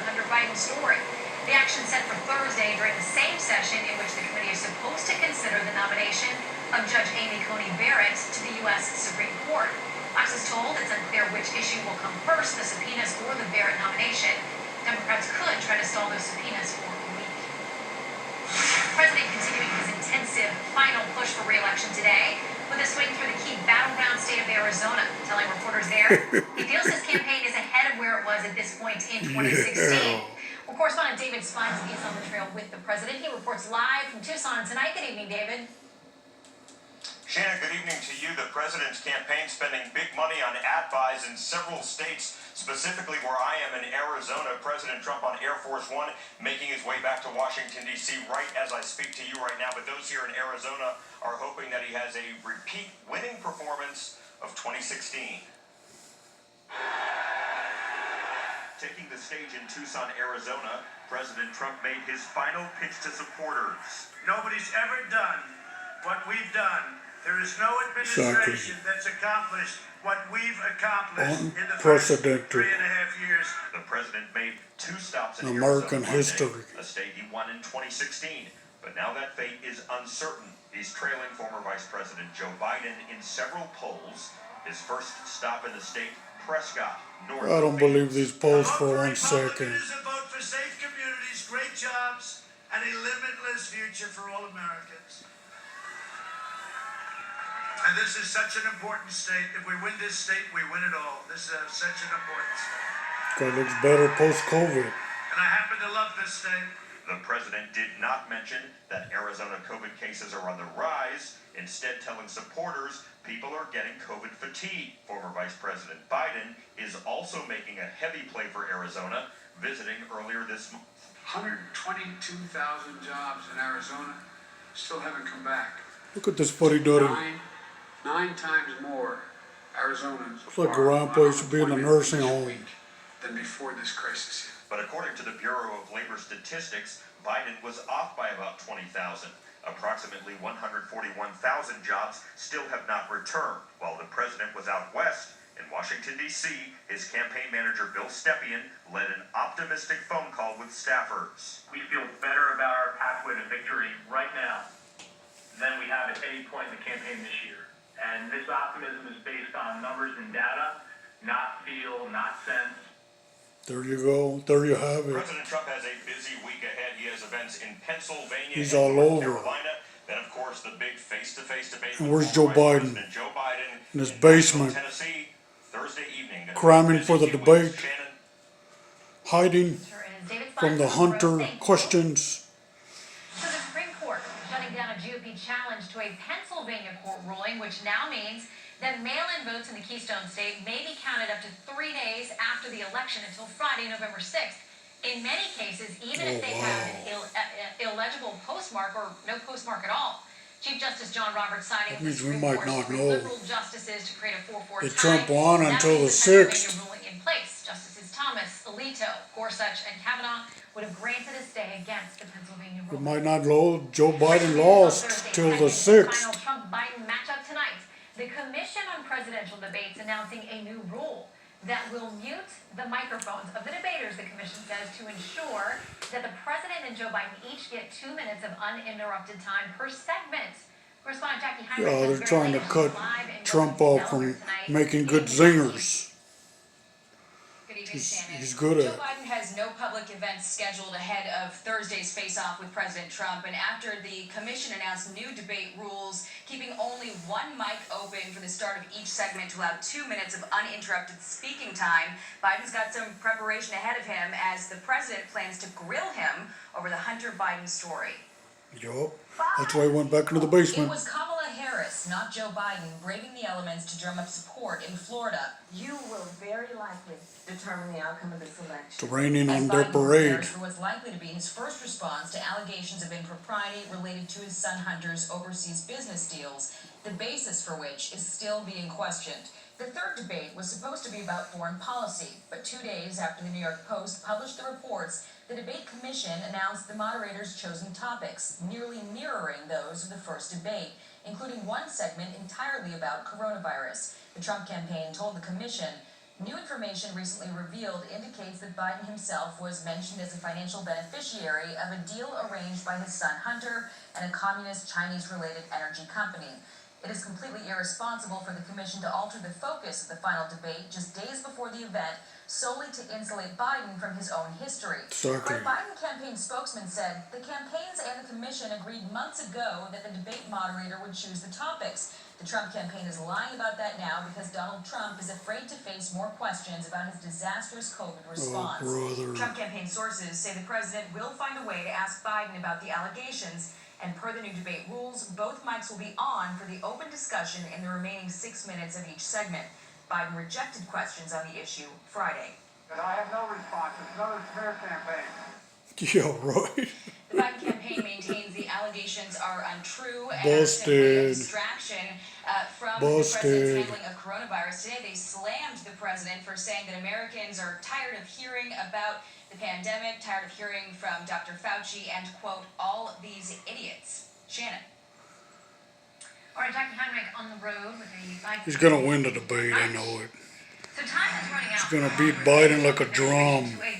Hunter Biden's story. The action set for Thursday during the same session in which the committee is supposed to consider the nomination of Judge Amy Coney Barrett to the U.S. Supreme Court. Fox is told it's unclear which issue will come first, the subpoenas or the Barrett nomination. Democrats could try to stall those subpoenas for a week. The president continuing his intensive final push for re-election today with a swing through the key battleground state of Arizona, telling reporters there he feels his campaign is ahead of where it was at this point in 2016. Well, correspondent David Spines is on the trail with the president. He reports live from Tucson tonight. Good evening, David. Shanna, good evening to you. The president's campaign spending big money on ad buys in several states, specifically where I am in Arizona. President Trump on Air Force One making his way back to Washington, D.C. right as I speak to you right now. But those here in Arizona are hoping that he has a repeat winning performance of 2016. Taking the stage in Tucson, Arizona, President Trump made his final pitch to supporters. Nobody's ever done what we've done. There is no administration that's accomplished what we've accomplished in the first 3.5 years. The president made 2 stops in American Arizona history, a state he won in 2016. But now that fate is uncertain. He's trailing former Vice President Joe Biden in several polls. His first stop in the state, Prescott, north. I don't believe these polls for 1 second. Republicans vote for safe communities, great jobs, and a limitless future for all Americans. And this is such an important state. If we win this state, we win it all. This is such an important state. It looks better post-COVID. And I happen to love this state. The president did not mention that Arizona COVID cases are on the rise, instead telling supporters people are getting COVID fatigue. Former Vice President Biden is also making a heavy play for Arizona, visiting earlier this month. 122,000 jobs in Arizona still haven't come back. Look at this funny dirty. 9 times more Arizonans It's like grandpa used to be in a nursing home. Than before this crisis hit. But according to the Bureau of Labor Statistics, Biden was off by about 20,000. Approximately 141,000 jobs still have not returned. While the president was out west in Washington, D.C., his campaign manager, Bill Stepien, led an optimistic phone call with staffers. We feel better about our pathway to victory right now than we have at any point in the campaign this year. And this optimism is based on numbers and data, not feel, not sense. There you go. There you have it. President Trump has a busy week ahead. He has events in Pennsylvania He's and all North over. Carolina. Then, of course, the big face-to-face debate. And with where's Joe former Vice Biden? President Joe Biden In his in basement. Nashville, Tennessee, Thursday evening. Cramming for the Busy debate. week, Shannon. Hiding Sure is. David from the Spines on Hunter road. Thank you. questions. So the Supreme Court shutting down a GOP challenge to a Pennsylvania court ruling, which now means that mail-in votes in the Keystone State may be counted up to 3 days after the election until Friday, November 6th. In many cases, even if they have an illegible postmark or no postmark at all. Chief Justice John Roberts signing That means we Supreme might Court not three know. liberal justices to create a 4-4 tie. They Trump on That until means the the 6th. Pennsylvania ruling in place. Justices Thomas, Alito, Gorsuch, and Kavanaugh would have granted a stay against the Pennsylvania We ruling. might not know. Joe Biden lost till the 6th. Final Trump-Biden matchup tonight. The Commission on Presidential Debates announcing a new rule that will mute the microphones of the debaters, the commission says, to ensure that the president and Joe Biden each get 2 minutes of uninterrupted time per segment. Correspondent Jackie Heinrich Yeah, has they're very trying to latest cut live in Trump Golden off from Delaware tonight. making good Good evening, zingers. Good evening, He's Shannon. good at Joe it. Biden has no public events scheduled ahead of Thursday's face-off with President Trump, and after the commission announced new debate rules, keeping only one mic open for the start of each segment to allow 2 minutes of uninterrupted speaking time, Biden's got some preparation ahead of him as the president plans to grill him over the Hunter Biden story. Yup. That's why he went back into the It basement. was Kamala Harris, not Joe Biden, braving the elements to drum up support in Florida. You will very likely determine the outcome of this election. It's raining As on their Biden parade. prepares for what's likely to be his first response to allegations of impropriety related to his son Hunter's overseas business deals, the basis for which is still being questioned. The third debate was supposed to be about foreign policy, but 2 days after the New York Post published the reports, the debate commission announced the moderators' chosen topics, nearly mirroring those of the first debate, including one segment entirely about coronavirus. The Trump campaign told the commission New information recently revealed indicates that Biden himself was mentioned as a financial beneficiary of a deal arranged by his son Hunter and a communist Chinese-related energy company. It is completely irresponsible for the commission to alter the focus of the final debate just days before the event solely to insulate Biden from his own history. Exactly. But a Biden campaign spokesman said the campaigns and the commission agreed months ago that the debate moderator would choose the topics. The Trump campaign is lying about that now because Donald Trump is afraid to face more questions about his disastrous COVID response. brother. Trump campaign sources say the president will find a way to ask Biden about the allegations, and per the new debate rules, both mics will be on for the open discussion in the remaining 6 minutes of each segment. Biden rejected questions on the issue Friday. And I have no response. It's another smear campaign. Yeah, right. The Biden campaign maintains the allegations are untrue and Busted. simply a distraction from the Busted. president's handling of coronavirus. Today, they slammed the president for saying that Americans are tired of hearing about the pandemic, tired of hearing from Dr. Fauci, and, quote, all these idiots. Shannon. All right, Dr. Heinrich on the road with a Biden. He's gonna win the debate, I know it. So time is running out. He's gonna beat Biden like a drum. To a